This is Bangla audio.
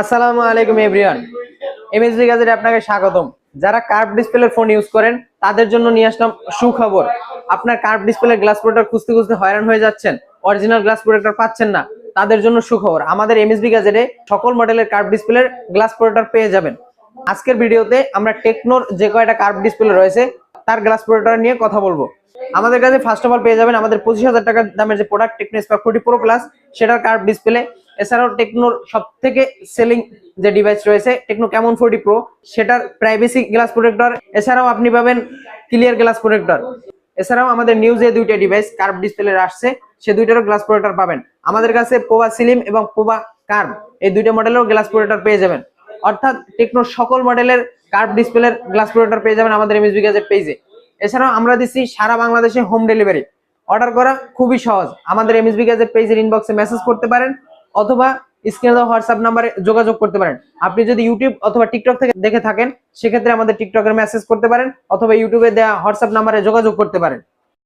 আসসালামু আলাইকুম এভরিওয়ান। এমএসবি গ্যাজেটে আপনাকে স্বাগতম। যারা কার্ভ ডিসপ্লের ফোন ইউজ করেন তাদের জন্য নিয়ে আসলাম সুখবর। আপনার কার্ভ ডিসপ্লের গ্লাস প্রোটেক্টর খুঁজতে খুঁজতে হয়রান হয়ে যাচ্ছেন, অরিজিনাল গ্লাস প্রোটেক্টর পাচ্ছেন না, তাদের জন্য সুখবর। আমাদের এমএসবি গ্যাজেটে সকল মডেলের কার্ভ ডিসপ্লের গ্লাস প্রোটেক্টর পেয়ে যাবেন। আজকের ভিডিওতে আমরা টেকনোর যে কয়টা কার্ভ ডিসপ্লে রয়েছে তার গ্লাস প্রোটেক্টর নিয়ে কথা বলবো। আমাদের কাছে ফার্স্ট অফ অল পেয়ে যাবেন আমাদের 25,000 টাকার দামের যে product Tecno Spark 40 pro plus, সেটার কার্ভ ডিসপ্লে। এছাড়াও টেকনোর সব থেকে সেলিং যে ডিভাইস রয়েছে টেকনো ক্যামন 40 প্রো, সেটার প্রাইভেসি গ্লাস প্রোটেক্টর। এছাড়াও আপনি পাবেন ক্লিয়ার গ্লাস প্রোটেক্টর। এছাড়াও আমাদের নিউ যে দুইটা ডিভাইস কার্ভ ডিসপ্লে আসছে সে দুইটারও গ্লাস প্রোটেক্টর পাবেন। আমাদের কাছে পোভা স্লিম এবং পোভা কার্ভ এই দুইটা মডেলেরও গ্লাস প্রোটেক্টর পেয়ে যাবেন। অর্থাৎ টেকনোর সকল মডেলের কার্ভ ডিসপ্লের গ্লাস প্রোটেক্টর পেয়ে যাবেন আমাদের এমএসবি গ্যাজেট পেজে। এছাড়াও আমরা দিচ্ছি সারা বাংলাদেশে হোম ডেলিভারি। অর্ডার করা খুবই সহজ। আমাদের এমএসবি গ্যাজেট পেজের ইনবক্সে মেসেজ করতে পারেন অথবা স্ক্রিনে দেওয়া হোয়াটসঅ্যাপ নাম্বারে যোগাযোগ করতে পারেন। আপনি যদি ইউটিউব অথবা টিকটক থেকে দেখে থাকেন সেক্ষেত্রে আমাদের টিকটকের মেসেজ করতে পারেন অথবা ইউটিউবে দেওয়া হোয়াটসঅ্যাপ নাম্বারে যোগাযোগ করতে পারেন।